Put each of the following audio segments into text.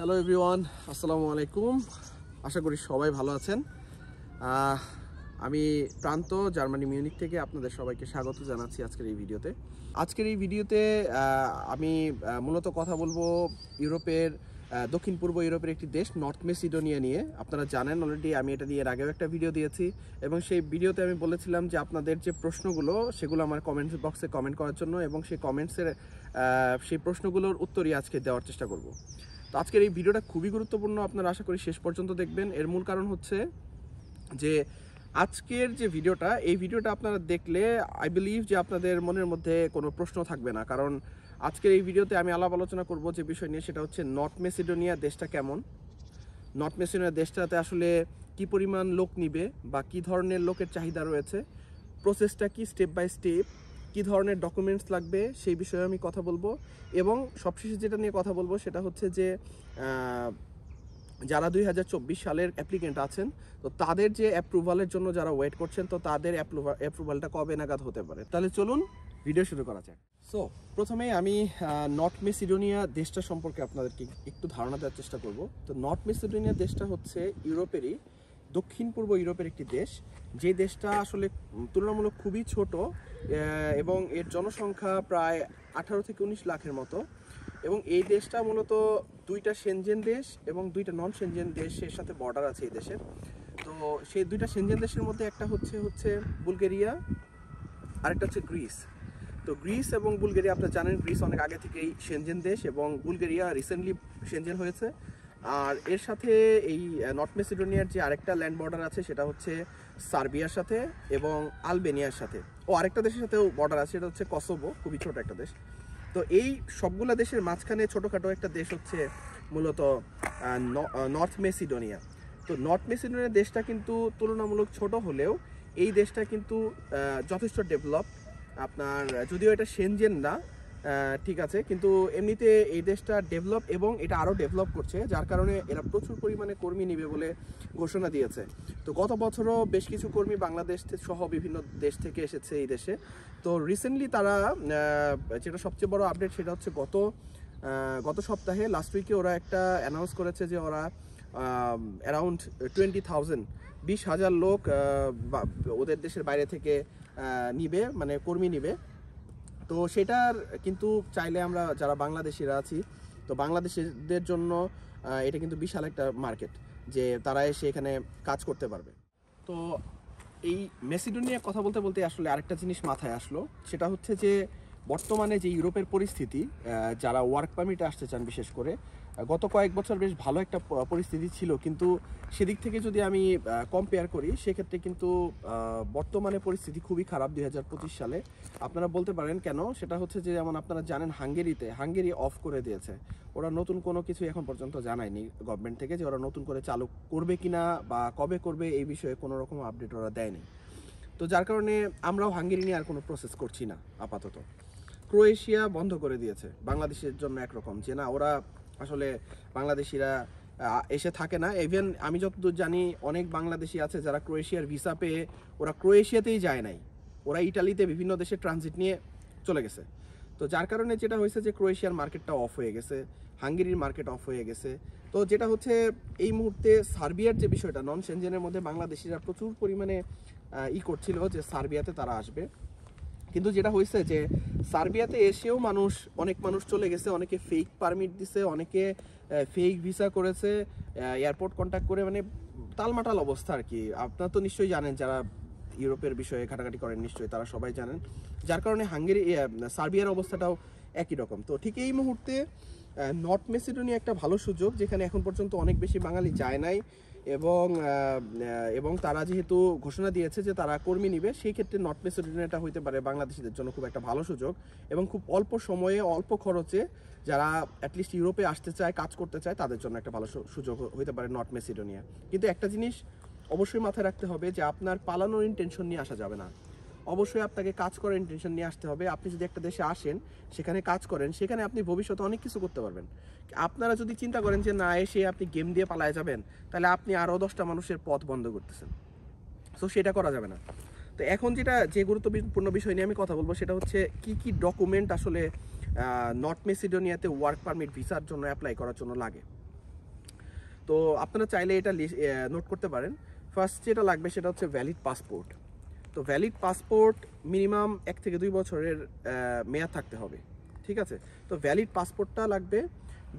Hello everyone, আসসালামু আলাইকুম। আশা করি সবাই ভালো আছেন। আমি প্রান্ত জার্মানি মিউনিক থেকে আপনাদের সবাইকে স্বাগত জানাচ্ছি আজকের এই ভিডিওতে আমি মূলত কথা বলবো ইউরোপের দক্ষিণ পূর্ব ইউরোপের একটি দেশ নর্থ মেসিডোনিয়া নিয়ে। আপনারা জানেন অলরেডি, আমি এটা নিয়ে এর আগেও একটা ভিডিও দিয়েছি এবং সেই ভিডিওতে আমি বলেছিলাম যে আপনাদের যে প্রশ্নগুলো সেগুলো আমার কমেন্টস বক্সে কমেন্ট করার জন্য, এবং সেই কমেন্টসের সেই প্রশ্নগুলোর উত্তরই আজকে দেওয়ার চেষ্টা করব। তো আজকের এই ভিডিওটা খুবই গুরুত্বপূর্ণ, আপনারা আশা করি শেষ পর্যন্ত দেখবেন। এর মূল কারণ হচ্ছে যে আজকের যে ভিডিওটা, এই ভিডিওটা আপনারা দেখলে আই বিলিভ যে আপনাদের মনের মধ্যে কোনো প্রশ্ন থাকবে না, কারণ আজকের এই ভিডিওতে আমি আলাপ আলোচনা করব যে বিষয় নিয়ে, সেটা হচ্ছে নর্থ মেসিডোনিয়া দেশটা কেমন, নর্থ মেসিডোনিয়া দেশটাতে আসলে কি পরিমাণ লোক নিবে বা কি ধরনের লোকের চাহিদা রয়েছে, প্রসেসটা কি, স্টেপ বাই স্টেপ কী ধরনের ডকুমেন্টস লাগবে সেই বিষয়ে আমি কথা বলবো। এবং সবশেষে যেটা নিয়ে কথা বলবো সেটা হচ্ছে যে যারা 2024 সালের অ্যাপ্লিকেন্ট আছেন, তো তাদের যে অ্যাপ্রুভালের জন্য যারা ওয়েট করছেন, তো তাদের অ্যাপ্রুভালটা কবে নাগাদ হতে পারে। তাহলে চলুন ভিডিও শুরু করা যাক। সো প্রথমে আমি নর্থ মেসিডোনিয়া দেশটা সম্পর্কে আপনাদেরকে একটু ধারণা দেওয়ার চেষ্টা করব। তো নর্থ মেসিডোনিয়া দেশটা হচ্ছে ইউরোপেরই দক্ষিণ পূর্ব ইউরোপের একটি দেশ, যে দেশটা আসলে তুলনামূলক খুবই ছোট এবং এর জনসংখ্যা প্রায় 18 থেকে 19 লাখের মতো। এবং এই দেশটা মূলত দুইটা সেনজেন দেশ এবং দুইটা নন সেনজেন দেশের সাথে বর্ডার আছে এই দেশের। তো সেই দুইটা সেনজেন দেশের মধ্যে একটা হচ্ছে বুলগেরিয়া, আরেকটা হচ্ছে গ্রিস। তো গ্রিস এবং বুলগেরিয়া, আপনারা জানেন গ্রিস অনেক আগে থেকেই সেনজেন দেশ এবং বুলগেরিয়া রিসেন্টলি সেনজেন হয়েছে। আর এর সাথে এই নর্থ মেসিডোনিয়ার যে আরেকটা ল্যান্ড বর্ডার আছে সেটা হচ্ছে সার্বিয়ার সাথে এবং আলবেনিয়ার সাথে, ও আরেকটা দেশের সাথেও বর্ডার আছে, সেটা হচ্ছে কসোভো, খুবই ছোট একটা দেশ। তো এই সবগুলা দেশের মাঝখানে ছোটোখাটো একটা দেশ হচ্ছে মূলত নর্থ মেসিডোনিয়া। তো নর্থ মেসিডোনিয়া দেশটা কিন্তু তুলনামূলক ছোট হলেও এই দেশটা কিন্তু যথেষ্ট ডেভেলপ। আপনার যদিও এটা সেনজেন না, ঠিক আছে, কিন্তু এমনিতে এই দেশটা ডেভেলপ এবং এটা আরও ডেভেলপ করছে, যার কারণে এরা প্রচুর পরিমাণে কর্মী নিবে বলে ঘোষণা দিয়েছে। তো গত বছরও বেশ কিছু কর্মী বাংলাদেশ সহ বিভিন্ন দেশ থেকে এসেছে এই দেশে। তো রিসেন্টলি তারা যেটা সবচেয়ে বড় আপডেট, সেটা হচ্ছে গত সপ্তাহে লাস্ট উইকে ওরা একটা অ্যানাউন্স করেছে যে ওরা অ্যারাউন্ড 20,000 লোক ওদের দেশের বাইরে থেকে নিবে, মানে কর্মী নিবে। তো সেটার কিন্তু চাইলে আমরা যারা বাংলাদেশিরা আছি, তো বাংলাদেশিদের জন্য এটা কিন্তু বিশাল একটা মার্কেট, যে তারা এসে এখানে কাজ করতে পারবে। তো এই মেসিডোনিয়া কথা বলতে বলতে আসলে আরেকটা জিনিস মাথায় আসলো, সেটা হচ্ছে যে বর্তমানে যে ইউরোপের পরিস্থিতি, যারা ওয়ার্ক পারমিটে আসতে চান বিশেষ করে, গত কয়েক বছর বেশ ভালো একটা পরিস্থিতি ছিল, কিন্তু সেদিক থেকে যদি আমি কম্পেয়ার করি সেক্ষেত্রে কিন্তু বর্তমানে পরিস্থিতি খুবই খারাপ 2025 সালে। আপনারা বলতে পারেন কেন, সেটা হচ্ছে যে যেমন আপনারা জানেন হাঙ্গেরি অফ করে দিয়েছে। ওরা নতুন কোনো কিছু এখন পর্যন্ত জানায়নি গভর্নমেন্ট থেকে যে ওরা নতুন করে চালু করবে কিনা বা কবে করবে, এই বিষয়ে কোনো রকম আপডেট ওরা দেয়নি। তো যার কারণে আমরাও হাঙ্গেরি নিয়ে আর কোনো প্রসেস করছি না আপাতত। ক্রোয়েশিয়া বন্ধ করে দিয়েছে বাংলাদেশের জন্য একরকম, যে না ওরা আসলে বাংলাদেশিরা এসে থাকে না। ইভেন আমি যতদূর জানি অনেক বাংলাদেশি আছে যারা ক্রোয়েশিয়ার ভিসা পেয়ে ওরা ক্রোয়েশিয়াতেই যায় নাই, ওরা ইটালিতে বিভিন্ন দেশে ট্রানজিট নিয়ে চলে গেছে। তো যার কারণে যেটা হয়েছে যে ক্রোয়েশিয়ার মার্কেটটা অফ হয়ে গেছে, হাঙ্গেরির মার্কেট অফ হয়ে গেছে। তো যেটা হচ্ছে এই মুহূর্তে সার্বিয়ার যে বিষয়টা, নন সেনজেনের মধ্যে বাংলাদেশিরা প্রচুর পরিমাণে করছিল যে সার্বিয়াতে তারা আসবে, কিন্তু যেটা হয়েছে যে সার্বিয়াতে এসেও অনেক মানুষ চলে গেছে, অনেকে ফেক পারমিট দিছে, অনেকে ফেক ভিসা করেছে, এয়ারপোর্ট কন্ট্যাক্ট করে, মানে টালমাটাল অবস্থা আর কি। আপনারা তো নিশ্চয়ই জানেন, যারা ইউরোপের বিষয়ে ঘাটাঘাটি করেন নিশ্চয়ই তারা সবাই জানেন। যার কারণে সার্বিয়ার অবস্থাটাও একই রকম। তো ঠিক এই মুহূর্তে নর্থ মেসিডোনিয়া একটা ভালো সুযোগ, যেখানে এখন পর্যন্ত অনেক বেশি বাঙালি যায় নাই, এবং তারা যেহেতু ঘোষণা দিয়েছে যে তারা কর্মী নিবে, সেই ক্ষেত্রে নর্থ মেসিডোনিয়াটা হইতে পারে বাংলাদেশিদের জন্য খুব একটা ভালো সুযোগ, এবং খুব অল্প সময়ে অল্প খরচে যারা অ্যাটলিস্ট ইউরোপে আসতে চায়, কাজ করতে চায়, তাদের জন্য একটা ভালো সুযোগ হইতে পারে নর্থ মেসিডোনিয়া। কিন্তু একটা জিনিস অবশ্যই মাথায় রাখতে হবে যে আপনার পালানোর ইন্টেনশন নিয়ে আসা যাবে না, অবশ্যই আপনাকে কাজ করার ইন্টেনশন নিয়ে আসতে হবে। আপনি যদি একটা দেশে আসেন, সেখানে কাজ করেন, সেখানে আপনি ভবিষ্যতে অনেক কিছু করতে পারবেন। আপনারা যদি চিন্তা করেন যে না এসে আপনি গেম দিয়ে পালায় যাবেন, তাহলে আপনি আরও 10টা মানুষের পথ বন্ধ করতেছেন। সো সেটা করা যাবে না। তো এখন যে গুরুত্বপূর্ণ বিষয় নিয়ে আমি কথা বলবো, সেটা হচ্ছে কি ডকুমেন্ট আসলে নর্থ মেসিডোনিয়াতে ওয়ার্ক পারমিট ভিসার জন্য অ্যাপ্লাই করার জন্য লাগে। তো আপনারা চাইলে এটা নোট করতে পারেন। ফার্স্ট যেটা লাগবে সেটা হচ্ছে ভ্যালিড পাসপোর্ট। তো ভ্যালিড পাসপোর্ট মিনিমাম 1 থেকে 2 বছরের মেয়াদ থাকতে হবে, ঠিক আছে? তো ভ্যালিড পাসপোর্টটা লাগবে।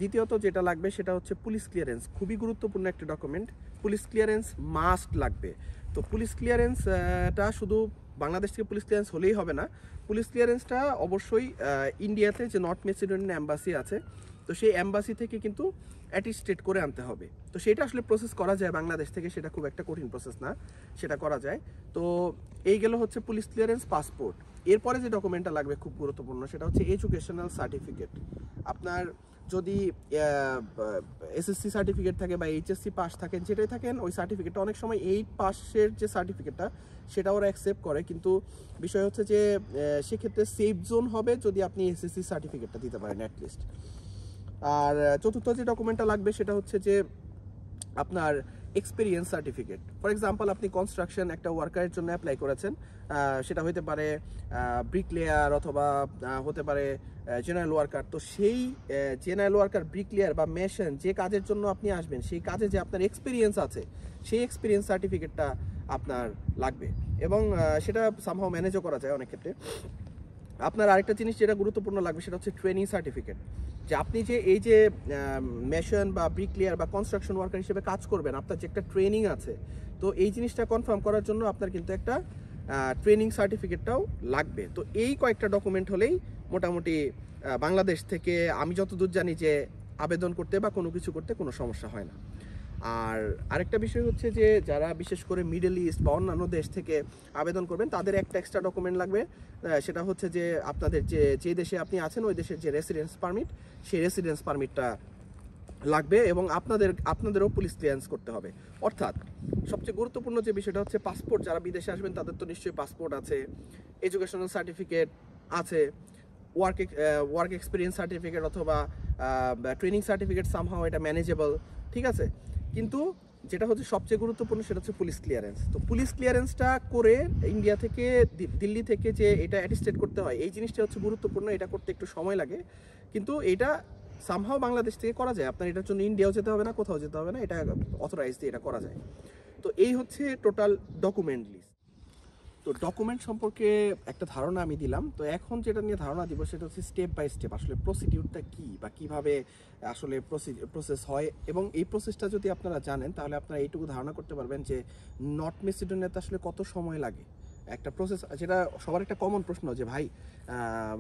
দ্বিতীয়ত যেটা লাগবে সেটা হচ্ছে পুলিশ ক্লিয়ারেন্স, খুবই গুরুত্বপূর্ণ একটা ডকুমেন্ট। পুলিশ ক্লিয়ারেন্স মাস্ট লাগবে। তো পুলিশ ক্লিয়ারেন্সটা শুধু বাংলাদেশ থেকে পুলিশ ক্লিয়ারেন্স হলেই হবে না, পুলিশ ক্লিয়ারেন্সটা অবশ্যই ইন্ডিয়াতে যে নর্থ মেসিডোনিয়ান অ্যাম্বাসি আছে, তো সেই অ্যাম্বাসি থেকে কিন্তু অ্যাটিস্টেট করে আনতে হবে। তো সেটা আসলে প্রসেস করা যায় বাংলাদেশ থেকে, সেটা খুব একটা কঠিন প্রসেস না, সেটা করা যায়। তো এই গেল হচ্ছে পুলিশ ক্লিয়ারেন্স, পাসপোর্ট। এরপরে যে ডকুমেন্টটা লাগবে খুব গুরুত্বপূর্ণ সেটা হচ্ছে এডুকেশনাল সার্টিফিকেট। আপনার যদি এসএসসি সার্টিফিকেট থাকে বা এইচএসসি পাস থাকেন, যেটাই থাকেন, ওই সার্টিফিকেটটা অনেক সময় 8 পাসের যে সার্টিফিকেটটা সেটা ওরা অ্যাকসেপ্ট করে, কিন্তু বিষয় হচ্ছে যে সেক্ষেত্রে সেফ জোন হবে যদি আপনি এসএসসি সার্টিফিকেটটা দিতে পারেন অ্যাটলিস্ট। আর চতুর্থ যে ডকুমেন্টটা লাগবে সেটা হচ্ছে যে আপনার এক্সপিরিয়েন্স সার্টিফিকেট। ফর এক্সাম্পল, আপনি কনস্ট্রাকশন একটা ওয়ার্কারের জন্য অ্যাপ্লাই করেছেন, সেটা হতে পারে ব্রিকলেয়ার অথবা হতে পারে জেনারেল ওয়ার্কার। তো সেই জেনারেল ওয়ার্কার, ব্রিকলেয়ার বা মেশন যে কাজের জন্য আপনি আসবেন, সেই কাজে যে আপনার এক্সপিরিয়েন্স আছে, সেই এক্সপিরিয়েন্স সার্টিফিকেটটা আপনার লাগবে, এবং সেটা সামহাও ম্যানেজও করা যায় অনেক ক্ষেত্রে। আপনার আরেকটা জিনিস যেটা গুরুত্বপূর্ণ লাগবে সেটা হচ্ছে ট্রেনিং সার্টিফিকেট, যে আপনি যে এই যে মেশন বা ব্রিকলেয়ার বা কনস্ট্রাকশন ওয়ার্কার হিসেবে কাজ করবেন, আপনার যে একটা ট্রেনিং আছে, তো এই জিনিসটা কনফার্ম করার জন্য আপনার কিন্তু একটা ট্রেনিং সার্টিফিকেটটাও লাগবে। তো এই কয়েকটা ডকুমেন্ট হলেই মোটামুটি বাংলাদেশ থেকে আমি যতদূর জানি যে আবেদন করতে বা কোনো কিছু করতে কোনো সমস্যা হয় না। আর আরেকটা বিষয় হচ্ছে যে যারা বিশেষ করে মিডল ইস্ট বা অন্যান্য দেশ থেকে আবেদন করবেন, তাদের একটা এক্সট্রা ডকুমেন্ট লাগবে, সেটা হচ্ছে যে আপনাদের যে দেশে আপনি আছেন ওই দেশের যে রেসিডেন্স পারমিট, সেই রেসিডেন্স পারমিটটা লাগবে, এবং আপনাদেরও পুলিশ ক্লিয়ারেন্স করতে হবে। অর্থাৎ সবচেয়ে গুরুত্বপূর্ণ যে বিষয়টা হচ্ছে পাসপোর্ট। যারা বিদেশে আসবেন তাদের তো নিশ্চয়ই পাসপোর্ট আছে, এডুকেশনাল সার্টিফিকেট আছে, ওয়ার্ক এক্সপিরিয়েন্স সার্টিফিকেট অথবা ট্রেনিং সার্টিফিকেট, সামহাও এটা ম্যানেজেবল, ঠিক আছে? কিন্তু যেটা হচ্ছে সবচেয়ে গুরুত্বপূর্ণ সেটা হচ্ছে পুলিশ ক্লিয়ারেন্স। তো পুলিশ ক্লিয়ারেন্সটা করে ইন্ডিয়া থেকে, দিল্লি থেকে যে এটা অ্যাটিস্টেট করতে হয়, এই জিনিসটা হচ্ছে গুরুত্বপূর্ণ। এটা করতে একটু সময় লাগে, কিন্তু এটা সামহাও বাংলাদেশ থেকে করা যায়। আপনার এটার জন্য ইন্ডিয়াও যেতে হবে না, কোথাও যেতে হবে না, এটা অথরাইজ দিয়ে এটা করা যায়। তো এই হচ্ছে টোটাল ডকুমেন্ট লিস্ট। তো ডকুমেন্ট সম্পর্কে একটা ধারণা আমি দিলাম। তো এখন যেটা নিয়ে ধারণা দিব সেটা হচ্ছে স্টেপ বাই স্টেপ আসলে প্রসিডিউরটা কি বা কিভাবে আসলে প্রসেস হয়, এবং এই প্রসেসটা যদি আপনারা জানেন তাহলে আপনারা এইটুকু ধারণা করতে পারবেন যে নর্থ মেসিডোনিয়াতে আসলে কত সময় লাগে একটা প্রসেস। যেটা সবার একটা কমন প্রশ্ন যে ভাই,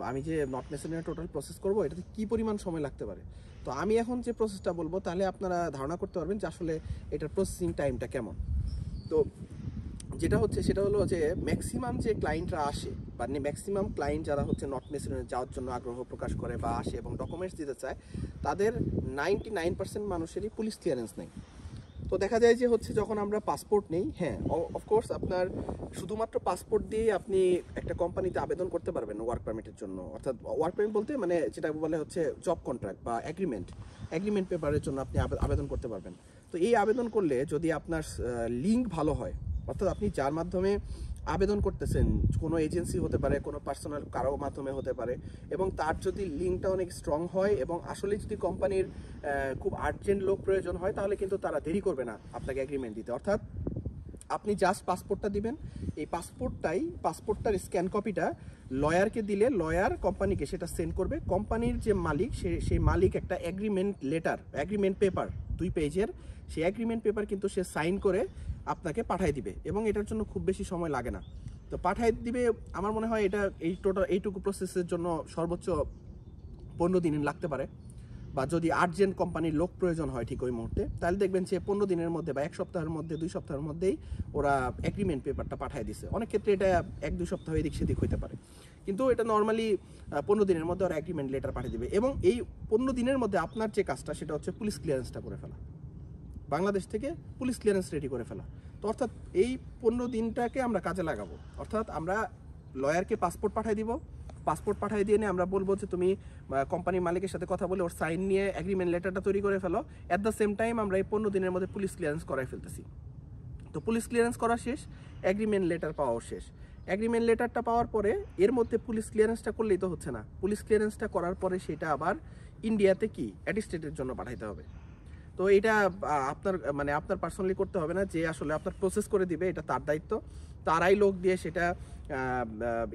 আমি যে নর্থ মেসিডোনিয়া টোটাল প্রসেস করব, এটাতে কি পরিমাণ সময় লাগতে পারে। তো আমি এখন যে প্রসেসটা বলবো তাহলে আপনারা ধারণা করতে পারবেন যে আসলে এটার প্রসেসিং টাইমটা কেমন। তো যেটা হচ্ছে সেটা হলো যে ম্যাক্সিমাম যে ক্লায়েন্টরা আসে বা ম্যাক্সিমাম ক্লায়েন্ট যারা হচ্ছে নর্থ মেসিডোনিয়া যাওয়ার জন্য আগ্রহ প্রকাশ করে বা আসে এবং ডকুমেন্টস দিতে চায়, তাদের 99% মানুষেরই পুলিশ ক্লিয়ারেন্স নেই। তো দেখা যায় যে হচ্ছে যখন আমরা পাসপোর্ট নেই, হ্যাঁ অফকোর্স আপনার শুধুমাত্র পাসপোর্ট দিয়ে আপনি একটা কোম্পানিতে আবেদন করতে পারবেন ওয়ার্ক পারমিটের জন্য। অর্থাৎ ওয়ার্ক পারমিট বলতে মানে যেটা বলে হচ্ছে জব কন্ট্রাক্ট বা এগ্রিমেন্ট পেপারের জন্য আপনি আবেদন করতে পারবেন। তো এই আবেদন করলে যদি আপনার লিঙ্ক ভালো হয়, অর্থাৎ আপনি যার মাধ্যমে আবেদন করতেছেন, কোনো এজেন্সি হতে পারে, কোনো পার্সোনাল কারো মাধ্যমে হতে পারে, এবং তার যদি লিঙ্কটা অনেক স্ট্রং হয় এবং আসলে যদি কোম্পানির খুব আর্জেন্ট লোক প্রয়োজন হয়, তাহলে কিন্তু তারা দেরি করবে না আপনাকে এগ্রিমেন্ট দিতে। অর্থাৎ আপনি জাস্ট পাসপোর্টটা দিবেন, এই পাসপোর্টটার স্ক্যান কপিটা লয়ারকে দিলে লয়ার কোম্পানিকে সেটা সেন্ড করবে। কোম্পানির যে মালিক, সেই মালিক একটা এগ্রিমেন্ট পেপার 2 পেজের, সেই এগ্রিমেন্ট পেপার কিন্তু সে সাইন করে আপনাকে পাঠিয়ে দিবে, এবং এটার জন্য খুব বেশি সময় লাগে না। তো পাঠিয়ে দিবে, আমার মনে হয় এটা এইটুকু প্রসেসের জন্য সর্বোচ্চ 15 দিন লাগতে পারে, বা যদি আর্জেন্ট কোম্পানির লোক প্রয়োজন হয় ঠিক ওই মুহূর্তে, তাহলে দেখবেন যে 15 দিনের মধ্যে বা 1 সপ্তাহের মধ্যে, 2 সপ্তাহের মধ্যেই ওরা এগ্রিমেন্ট পেপারটা পাঠিয়ে দিছে। অনেক ক্ষেত্রে এটা 1-2 সপ্তাহ এদিক সেদিক হইতে পারে, কিন্তু এটা নর্মালি 15 দিনের মধ্যে ওরা এগ্রিমেন্ট লেটার পাঠিয়ে দিবে। এবং এই 15 দিনের মধ্যে আপনার যে কাজটা সেটা হচ্ছে পুলিশ ক্লিয়ারেন্সটা করে ফেলা, বাংলাদেশ থেকে পুলিশ ক্লিয়ারেন্স রেডি করে ফেলা। তো অর্থাৎ এই 15 দিনটাকে আমরা কাজে লাগাবো। অর্থাৎ আমরা লয়ারকে পাসপোর্ট পাঠিয়ে দিব, পাসপোর্ট পাঠিয়ে দিয়ে নিয়ে আমরা বলবো যে তুমি কোম্পানির মালিকের সাথে কথা বলে ওর সাইন নিয়ে এগ্রিমেন্ট লেটারটা তৈরি করে ফেলো। অ্যাট দ্য সেম টাইম আমরা এই 15 দিনের মধ্যে পুলিশ ক্লিয়ারেন্স করাই ফেলতেছি। তো পুলিশ ক্লিয়ারেন্স করা শেষ, এগ্রিমেন্ট লেটার পাওয়াও শেষ। এগ্রিমেন্ট লেটারটা পাওয়ার পরে এর মধ্যে পুলিশ ক্লিয়ারেন্সটা করলেই তো হচ্ছে না, পুলিশ ক্লিয়ারেন্সটা করার পরে সেটা আবার ইন্ডিয়াতে কি অ্যাটিস্টেটের জন্য পাঠাইতে হবে। তো তো এটা আপনার মানে আপনার পার্সোনালি করতে হবে না, যে আসলে আপনার প্রসেস করে দিবে এটা তার দায়িত্ব, তারাই লোক দিয়ে সেটা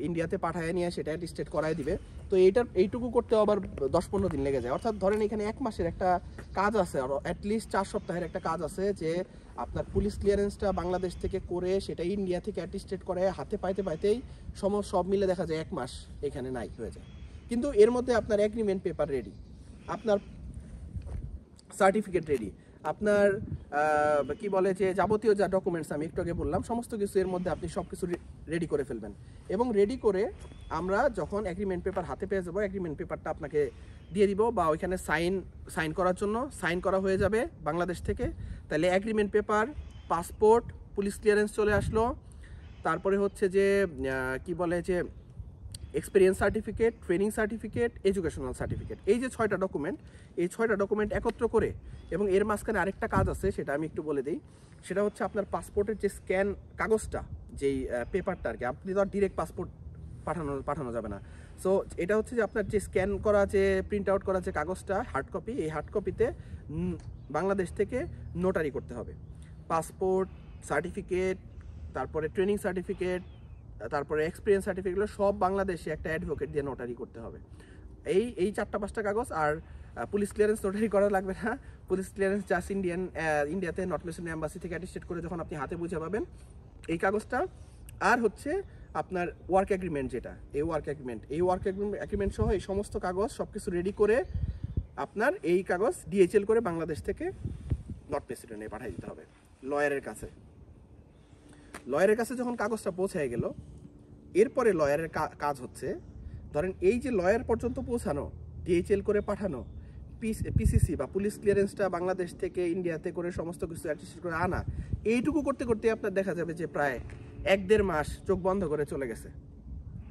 ইন্ডিয়াতে পাঠায় নিয়ে সেটা অ্যাটেস্টেড করায় দিবে। তো এইটুকু করতে আবার 10-15 দিন লেগে যায়। অর্থাৎ ধরেন এখানে 1 মাসের একটা কাজ আছে, আর অ্যাটলিস্ট 4 সপ্তাহের একটা কাজ আছে, যে আপনার পুলিশ ক্লিয়ারেন্সটা বাংলাদেশ থেকে করে সেটা ইন্ডিয়া থেকে অ্যাটেস্টেড করে হাতে পাইতেই সব মিলে দেখা যায় 1 মাস এখানে নাই হয়ে যায়। কিন্তু এর মধ্যে আপনার এগ্রিমেন্ট পেপার রেডি, আপনার সার্টিফিকেট রেডি, আপনার কি বলে যে যাবতীয় যা ডকুমেন্টস আমি একটু আগে বললাম সমস্ত কিছু এর মধ্যে আপনি সব কিছু রেডি করে ফেলবেন। এবং রেডি করে আমরা যখন এগ্রিমেন্ট পেপার হাতে পেয়ে যাবো, এগ্রিমেন্ট পেপারটা আপনাকে দিয়ে দিব, বা ওইখানে সাইন করার জন্য সাইন করা হয়ে যাবে বাংলাদেশ থেকে। তাহলে agreement paper, passport, police clearance চলে আসলো, তারপরে হচ্ছে যে কি বলে যে experience certificate, training certificate, educational certificate, এই যে 6টা ডকুমেন্ট, এই 6টা ডকুমেন্ট একত্র করে, এবং এর মাঝখানে আরেকটা কাজ আছে সেটা আমি একটু বলে দিই। সেটা হচ্ছে আপনার পাসপোর্টের যে স্ক্যান কাগজটা, যেই পেপারটা আর কি, আপনি তো আর ডিরেক্ট পাসপোর্ট পাঠানো যাবে না। সো এটা হচ্ছে যে আপনার যে স্ক্যান করা, যে প্রিন্ট আউট করা যে কাগজটা হার্ড কপি, এই হার্ড কপিতে বাংলাদেশ থেকে নোটারি করতে হবে। পাসপোর্ট, সার্টিফিকেট, তারপরে ট্রেনিং সার্টিফিকেট, তারপরে এক্সপিরিয়েন্স সার্টিফিকেটগুলো সব বাংলাদেশে একটা অ্যাডভোকেট দিয়ে নোটারি করতে হবে। এই 4-5টা কাগজ। আর পুলিশ ক্লিয়ারেন্স নোটারি করা লাগবে না, পুলিশ ক্লিয়ারেন্স জাস্ট ইন্ডিয়াতে নর্থ মেসিডোনিয়া এম্বাসি থেকে অ্যাটেস্টেড করে যখন আপনি হাতে বুঝে পাবেন এই কাগজটা। আর হচ্ছে আপনার ওয়ার্ক এগ্রিমেন্ট, যেটা এই ওয়ার্ক এগ্রিমেন্ট সহ এই সমস্ত কাগজ সব কিছু রেডি করে আপনার এই কাগজ ডিএচএল করে বাংলাদেশ থেকে নর্থ মেসিডোনিয়ায় পাঠিয়ে দিতে হবে লয়ারের কাছে। লয়ারের কাছে যখন কাগজটা পৌঁছায় গেল, এরপরে লয়ারের কাজ হচ্ছে, ধরেন এই যে লয়ার পর্যন্ত পৌঁছানো, ডিএচএল করে পাঠানো, পিসিসি বা পুলিশ ক্লিয়ারেন্সটা বাংলাদেশ থেকে ইন্ডিয়াতে করে সমস্ত কিছু অ্যাটেস্টেড করে আনা, এইটুকু করতে করতে আপনার দেখা যাবে যে প্রায় 1-1.5 মাস চোখ বন্ধ করে চলে গেছে।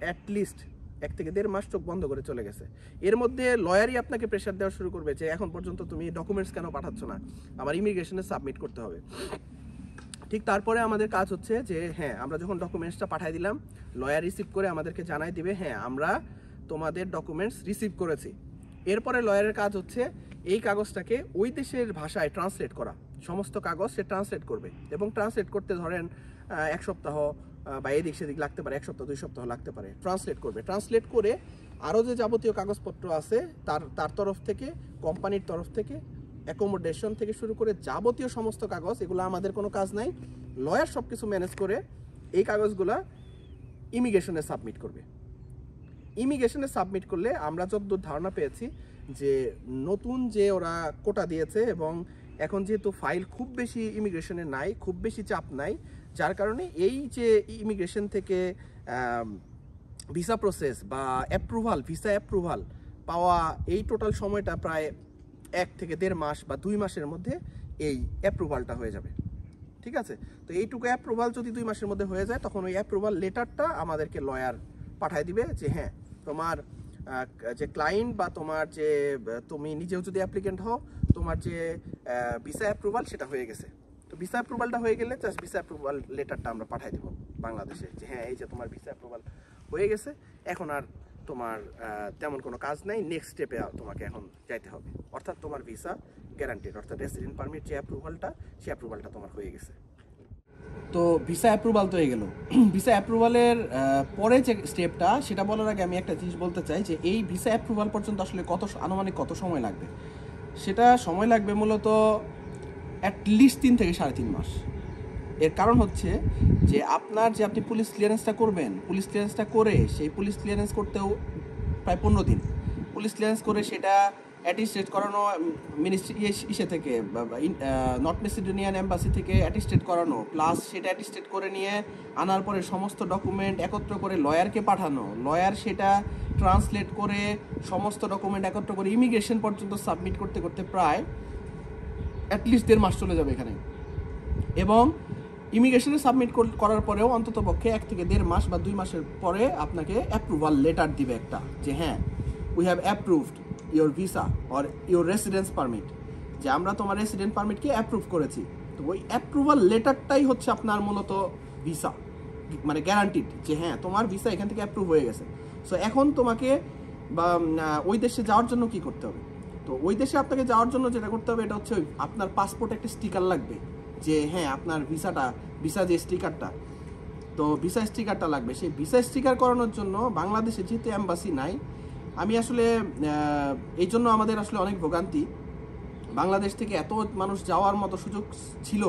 অ্যাটলিস্ট 1 থেকে 1.5 মাস চোখ বন্ধ করে চলে গেছে। এর মধ্যে লয়ারই আপনাকে প্রেশার দেওয়া শুরু করবে যে এখন পর্যন্ত তুমি ডকুমেন্টস কেন পাঠাচ্ছ না, আমার ইমিগ্রেশনে সাবমিট করতে হবে। ঠিক তারপরে আমাদের কাজ হচ্ছে যে হ্যাঁ, আমরা যখন ডকুমেন্টসটা পাঠিয়ে দিলাম, লয়ার রিসিভ করে আমাদেরকে জানাই দিবে হ্যাঁ আমরা তোমাদের ডকুমেন্টস রিসিভ করেছি। এরপরে লয়ারের কাজ হচ্ছে এই কাগজটাকে ওই দেশের ভাষায় ট্রান্সলেট করা, সমস্ত কাগজ সে ট্রান্সলেট করবে, এবং ট্রান্সলেট করতে ধরেন 1 সপ্তাহ বা এদিক সেদিক লাগতে পারে, 1 সপ্তাহ 2 সপ্তাহ লাগতে পারে। ট্রান্সলেট করবে, ট্রান্সলেট করে আরও যে যাবতীয় কাগজপত্র আছে তার তরফ থেকে, কোম্পানির তরফ থেকে, অ্যাকোমোডেশন থেকে শুরু করে যাবতীয় সমস্ত কাগজ, এগুলো আমাদের কোনো কাজ নাই, লয়ার সব কিছু ম্যানেজ করে এই কাগজগুলা ইমিগ্রেশনে সাবমিট করবে। ইমিগ্রেশনে সাবমিট করলে আমরা যতদূর ধারণা পেয়েছি যে নতুন যে ওরা কোটা দিয়েছে, এবং এখন যেহেতু ফাইল খুব বেশি ইমিগ্রেশনে নাই, খুব বেশি চাপ নাই, যার কারণে এই যে ইমিগ্রেশন থেকে ভিসা প্রসেস বা অ্যাপ্রুভাল, ভিসা অ্যাপ্রুভাল পাওয়া, এই টোটাল সময়টা প্রায় 1 থেকে 1.5 মাস বা 2 মাসের মধ্যে এই অ্যাপ্রুভালটা হয়ে যাবে। ঠিক আছে, তো এইটুকু অ্যাপ্রুভাল যদি 2 মাসের মধ্যে হয়ে যায়, তখন ওই অ্যাপ্রুভাল লেটারটা আমাদেরকে লয়ার পাঠিয়ে দিবে যে হ্যাঁ তোমার যে ক্লায়েন্ট বা তোমার যে তুমি নিজেও যদি অ্যাপ্লিকেন্ট হও, তোমার যে ভিসা অ্যাপ্রুভাল সেটা হয়ে গেছে। তো ভিসা অ্যাপ্রুভালটা হয়ে গেলে জাস্ট ভিসা অ্যাপ্রুভাল লেটারটা আমরা পাঠিয়ে দেবো বাংলাদেশে যে হ্যাঁ এই যে তোমার ভিসা অ্যাপ্রুভাল হয়ে গেছে, এখন আর তোমার তেমন কোনো কাজ নাই, নেক্সট স্টেপে তোমাকে এখন যাইতে হবে। অর্থাৎ তোমার ভিসা গ্যারান্টেড, অর্থাৎ রেসিডেন্ট পারমিট যে অ্যাপ্রুভালটা, সেই অ্যাপ্রুভালটা তোমার হয়ে গেছে। তো ভিসা অ্যাপ্রুভাল তো হয়ে গেল। ভিসা অ্যাপ্রুভালের পরে যে স্টেপটা, সেটা বলার আগে আমি একটা জিনিস বলতে চাই যে এই ভিসা অ্যাপ্রুভাল পর্যন্ত আসলে আনুমানিক কত সময় লাগবে। সেটা সময় লাগবে মূলত অ্যাটলিস্ট 3 থেকে 3.5 মাস। এর কারণ হচ্ছে যে আপনি পুলিশ ক্লিয়ারেন্সটা করবেন, পুলিশ ক্লিয়ারেন্সটা করে সেই পুলিশ ক্লিয়ারেন্স করতেও প্রায় 15 দিন, পুলিশ ক্লিয়ারেন্স করে সেটা অ্যাটেস্টেড করানো মিনিস্ট্রি থেকে নর্থ মেসিডোনিয়ান এম্বাসি থেকে অ্যাটেস্টেড করানো, প্লাস সেটা অ্যাটেস্টেড করে নিয়ে আনার পরে সমস্ত ডকুমেন্ট একত্র করে লয়ারকে পাঠানো, লয়ার সেটা ট্রান্সলেট করে সমস্ত ডকুমেন্ট একত্র করে ইমিগ্রেশন পর্যন্ত সাবমিট করতে করতে প্রায় অ্যাটলিস্ট 1.5 মাস চলে যাবে এখানে। এবং ইমিগ্রেশনে সাবমিট করার পরেও অন্তত পক্ষে 1 থেকে 1.5 মাস বা 2 মাসের পরে আপনাকে অ্যাপ্রুভাল লেটার দিবে একটা, যে হ্যাঁ we have approved your visa or your residence permit, যে আমরা তোমার রেসিডেন্ট পারমিটকে অ্যাপ্রুভ করেছি। তো ওই অ্যাপ্রুভাল লেটারটাই হচ্ছে আপনার মূলত ভিসা, মানে গ্যারান্টিড যে হ্যাঁ তোমার ভিসা এখান থেকে অ্যাপ্রুভ হয়ে গেছে। সো এখন তোমাকে বা ওই দেশে যাওয়ার জন্য কি করতে হবে, তো ওই দেশে আপনাকে যাওয়ার জন্য যেটা করতে হবে এটা হচ্ছে আপনার পাসপোর্টে একটা স্টিকার লাগবে যে হ্যাঁ আপনার ভিসা যে স্টিকারটা, তো ভিসা স্টিকারটা লাগবে। সেই ভিসা স্টিকার করানোর জন্য বাংলাদেশে যেহেতু এম্বাসি নাই, আমি আসলে এই জন্য আমাদের আসলে অনেক ভোগান্তি। বাংলাদেশ থেকে এত মানুষ যাওয়ার মতো সুযোগ ছিল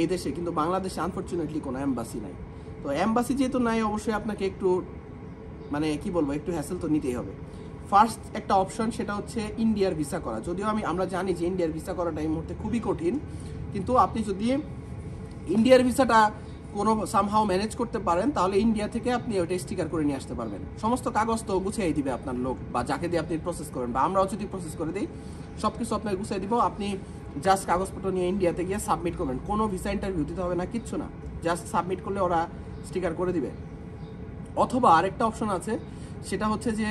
এই দেশে, কিন্তু বাংলাদেশে আনফরচুনেটলি কোনো এম্বাসি নাই। তো এম্বাসি যেহেতু নাই, অবশ্যই আপনাকে একটু মানে কি বলবো, একটু হ্যাসেল তো নিতেই হবে। ফার্স্ট একটা অপশন সেটা হচ্ছে ইন্ডিয়ার ভিসা করা। যদিও আমরা জানি যে ইন্ডিয়ার ভিসা করাটা এই মুহূর্তে খুবই কঠিন, কিন্তু আপনি যদি ইন্ডিয়ার ভিসাটা কোনো সামহাও ম্যানেজ করতে পারেন তাহলে ইন্ডিয়া থেকে আপনি ওটা স্টিকার করে নিয়ে আসতে পারবেন। সমস্ত কাগজ তো গুছিয়ে দিবে আপনার লোক, বা যাকে দিয়ে আপনি প্রসেস করেন, বা আমরাও যদি প্রসেস করে দিই, সব কিছু আপনাকে গুছিয়ে দিব। আপনি জাস্ট কাগজপত্র নিয়ে ইন্ডিয়াতে গিয়ে সাবমিট করবেন, কোনো ভিসা ইন্টারভিউ দিতে হবে না, কিচ্ছু না, জাস্ট সাবমিট করলে ওরা স্টিকার করে দিবে। অথবা আরেকটা অপশন আছে, সেটা হচ্ছে যে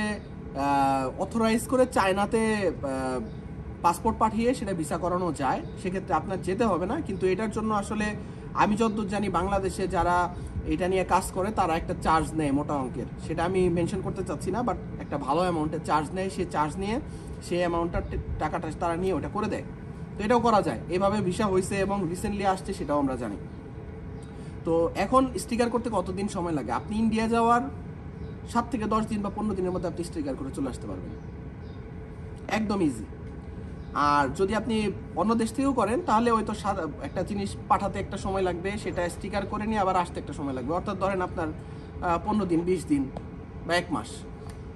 অথরাইজ করে চায়নাতে পাসপোর্ট পাঠিয়ে সেটা ভিসা করানো যায়। সেক্ষেত্রে আপনার যেতে হবে না, কিন্তু এটার জন্য আসলে আমি যতদূর জানি বাংলাদেশে যারা এটা নিয়ে কাজ করে তারা একটা চার্জ নেয় মোটা অঙ্কের, সেটা আমি মেনশন করতে চাচ্ছি না, বাট একটা ভালো অ্যামাউন্টের চার্জ নেয়। সে চার্জ নিয়ে সেই অ্যামাউন্টটার টাকাটা তারা নিয়ে ওটা করে দেয়। তো এটাও করা যায়, এভাবে ভিসা হয়েছে এবং রিসেন্টলি আসছে সেটাও আমরা জানি। তো এখন স্টিকার করতে কতদিন সময় লাগে? আপনি ইন্ডিয়া যাওয়ার 7 থেকে 10 দিন বা 15 দিনের মধ্যে আপনি স্টিকার করে চলে আসতে পারবেন, একদম ইজি। আর যদি আপনি অন্য দেশ থেকেও করেন তাহলে ওই তো একটা জিনিস পাঠাতে একটা সময় লাগবে, সেটা স্টিকার করে নিয়ে আবার আসতে একটা সময় লাগবে, অর্থাৎ ধরেন আপনার 15 দিন, 20 দিন বা 1 মাস।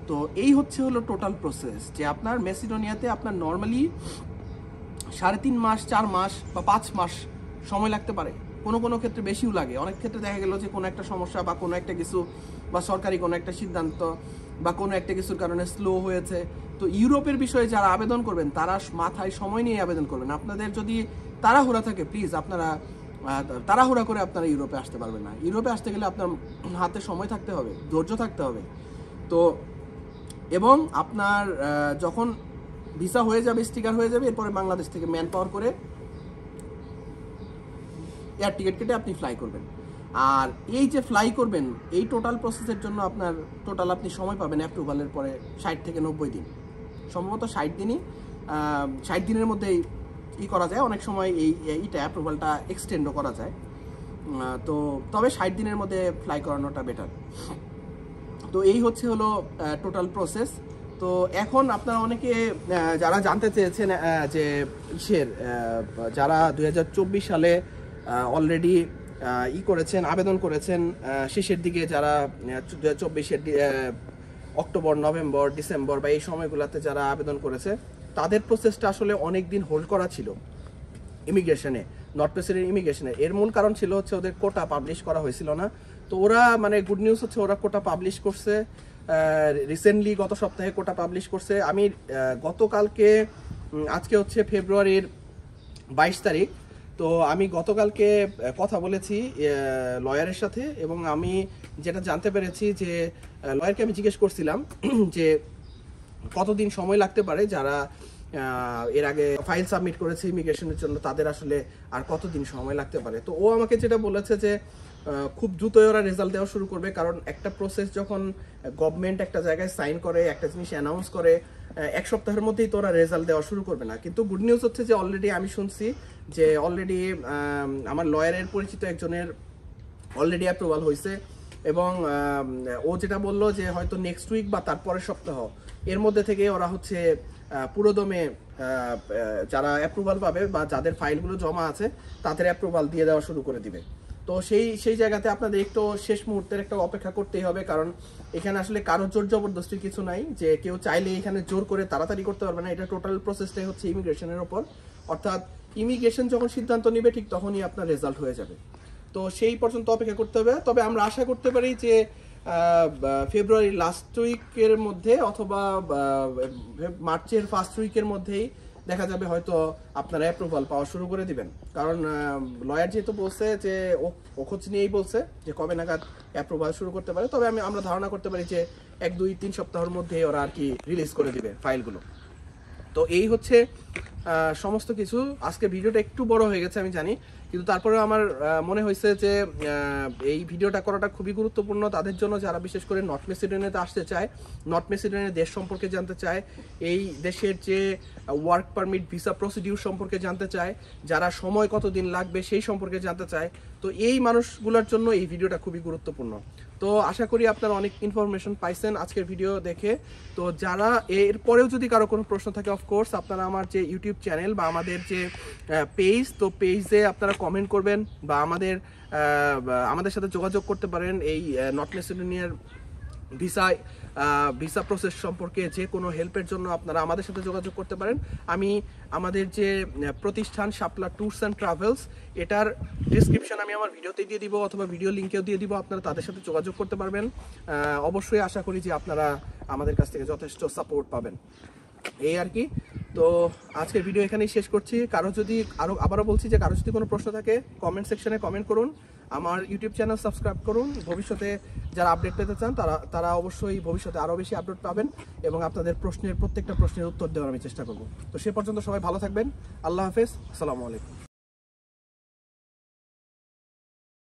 তো এই হলো টোটাল প্রসেস, যে আপনার ম্যাসিডোনিয়াতে আপনার নর্মালি 3.5 মাস, 4 মাস বা 5 মাস সময় লাগতে পারে, কোনো ক্ষেত্রে বেশিও লাগে। অনেক ক্ষেত্রে দেখা গেল যে কোনো একটা সমস্যা বা কোনো একটা কিছু, বা সরকারি কোনো একটা সিদ্ধান্ত বা কোনো একটা কিছুর কারণে স্লো হয়েছে। তো ইউরোপের বিষয়ে যারা আবেদন করবেন তারা মাথায় সময় নিয়ে আবেদন করবেন। আপনাদের যদি তাড়াহুড়া থাকে, প্লিজ আপনারা তাড়াহুড়া করে আপনারা ইউরোপে আসতে পারবেন না। ইউরোপে আসতে গেলে আপনার হাতে সময় থাকতে হবে, ধৈর্য থাকতে হবে। তো এবং আপনার যখন ভিসা হয়ে যাবে, স্টিকার হয়ে যাবে, এরপরে বাংলাদেশ থেকে ম্যান পাওয়ার করে এয়ার টিকিট কেটে আপনি ফ্লাই করবেন। আর এই যে ফ্লাই করবেন, এই টোটাল প্রসেসের জন্য আপনার টোটাল আপনি সময় পাবেন অ্যাপ্রুভালের পরে 60 থেকে 90 দিন, সম্ভবত 60 দিনই, 60 দিনের মধ্যেই করা যায়। অনেক সময় এইটা অ্যাপ্রুভালটা এক্সটেন্ডও করা যায়। তো তবে 60 দিনের মধ্যে ফ্লাই করানোটা বেটার। তো এই হলো টোটাল প্রসেস। তো এখন আপনারা অনেকে যারা জানতে চেয়েছেন যে যারা 2024 সালে অলরেডি করেছেন, আবেদন করেছেন, শেষের দিকে যারা 2024-এর অক্টোবর, নভেম্বর, ডিসেম্বর বা এই সময়গুলোতে যারা আবেদন করেছে, তাদের প্রসেসটা আসলে অনেক দিন হোল্ড করা ছিল ইমিগ্রেশনে, নর্থ প্রেসিডেন্ট ইমিগ্রেশনে। এর মূল কারণ ছিল হচ্ছে ওদের কোটা পাবলিশ করা হয়েছিল না। তো ওরা গুড নিউজ হচ্ছে ওরা কোটা পাবলিশ করছে রিসেন্টলি, গত সপ্তাহে কোটা পাবলিশ করছে। আমি গতকালকে, আজকে হচ্ছে ফেব্রুয়ারির 22 তারিখ, তো আমি গতকালকে কথা বলেছি লয়ারের সাথে, এবং আমি যেটা জানতে পেরেছি যে লয়ারকে আমি জিজ্ঞেস করছিলাম যে কতদিন সময় লাগতে পারে যারা এর আগে ফাইল সাবমিট করেছে ইমিগ্রেশনের জন্য, তাদের আসলে আর কতদিন সময় লাগতে পারে। তো ও আমাকে যেটা বলেছে যে খুব দ্রুতই ওরা রেজাল্ট দেওয়া শুরু করবে, কারণ একটা প্রসেস যখন গভর্নমেন্ট একটা জায়গায় সাইন করে, একটা জিনিস অ্যানাউন্স করে, 1 সপ্তাহের মধ্যেই তো ওরা রেজাল্ট দেওয়া শুরু করবে না। কিন্তু গুড নিউজ হচ্ছে যে অলরেডি আমি শুনছি যে অলরেডি আমার লয়ারের পরিচিত একজনের অলরেডি অ্যাপ্রুভাল হয়েছে, এবং ও যেটা বললো যে হয়তো নেক্সট উইক বা তারপরের সপ্তাহ এর মধ্যে থেকে ওরা হচ্ছে পুরোদমে যারা অ্যাপ্রুভাল পাবে বা যাদের ফাইলগুলো জমা আছে তাদের অ্যাপ্রুভাল দিয়ে দেওয়া শুরু করে দিবে। তো সেই জায়গাতে আপনাদের একটু শেষ মুহূর্তের একটা অপেক্ষা করতেই হবে, কারণ এখানে আসলে কারো জোর জবরদস্তির কিছু নাই যে কেউ চাইলে এখানে জোর করে তাড়াতাড়ি করতে পারবে না। এটা টোটাল প্রসেসটাই হচ্ছে ইমিগ্রেশনের ওপর, অর্থাৎ ইমিগ্রেশন যখন সিদ্ধান্ত নেবে ঠিক তখনই আপনার রেজাল্ট হয়ে যাবে। তো সেই পর্যন্ত অপেক্ষা করতে হবে। তবে আমরা আশা করতে পারি যে ফেব্রুয়ারি লাস্ট উইকের মধ্যে অথবা মার্চের ফার্স্ট উইকের মধ্যেই দেখা যাবে হয়তো আপনারা অ্যাপ্রুভাল পাওয়া শুরু করে দিবেন। কারণ লয়ার যেহেতু বলছে যে ও খোঁজ নিয়েই বলছে যে কবে নাগাদ অ্যাপ্রুভাল শুরু করতে পারে, তবে আমরা ধারণা করতে পারি যে 1-2-3 সপ্তাহের মধ্যে ওরা আর কি রিলিজ করে দিবে ফাইলগুলো। তো এই হচ্ছে সমস্ত কিছু। আজকে ভিডিওটা একটু বড় হয়ে গেছে আমি জানি, কিন্তু তারপরে আমার মনে হয়েছে যে এই ভিডিওটা করাটা খুবই গুরুত্বপূর্ণ তাদের জন্য যারা বিশেষ করে নর্থ মেসিডোনিয়াতে আসতে চায়, নর্থ মেসিডোনিয়ার দেশ সম্পর্কে জানতে চায়, এই দেশের যে ওয়ার্ক পারমিট ভিসা প্রসিডিউর সম্পর্কে জানতে চায়, যারা সময় কতদিন লাগবে সেই সম্পর্কে জানতে চায়। তো এই মানুষগুলোর জন্য এই ভিডিওটা খুবই গুরুত্বপূর্ণ। তো আশা করি আপনারা অনেক ইনফরমেশন পাইছেন আজকের ভিডিও দেখে। তো যারা এর পরেও যদি কারো কোনো প্রশ্ন থাকে, অফকোর্স আপনারা আমার যে ইউটিউব চ্যানেল বা আমাদের যে পেজ, তো পেজে আপনারা কমেন্ট করবেন বা আমাদের সাথে যোগাযোগ করতে পারেন। এই নর্থ মেসিডোনিয়ার ভিসা প্রসেস সম্পর্কে যে কোনো হেল্পের জন্য আপনারা আমাদের সাথে যোগাযোগ করতে পারেন। আমি আমাদের যে প্রতিষ্ঠান শাপলা ট্যুরস অ্যান্ড ট্রাভেলস, এটার ডিসক্রিপশন আমি আমার ভিডিওতে দিয়ে দিব অথবা ভিডিও লিঙ্কেও দিয়ে দিব, আপনারা তাদের সাথে যোগাযোগ করতে পারবেন। অবশ্যই আশা করি যে আপনারা আমাদের কাছ থেকে যথেষ্ট সাপোর্ট পাবেন, এই আর কি। তো আজকের ভিডিও এখানেই শেষ করছি। কারো যদি আবারও বলছি যে কারো যদি কোনো প্রশ্ন থাকে কমেন্ট সেকশনে কমেন্ট করুন, আমার ইউটিউব চ্যানেল সাবস্ক্রাইব করুন। ভবিষ্যতে যারা আপডেট পেতে চান তারা অবশ্যই ভবিষ্যতে আরও বেশি আপডেট পাবেন এবং আপনাদের প্রত্যেকটা প্রশ্নের উত্তর দেওয়ার আমি চেষ্টা করব। তো সে পর্যন্ত সবাই ভালো থাকবেন। আল্লাহ হাফেজ, আসসালামু আলাইকুম।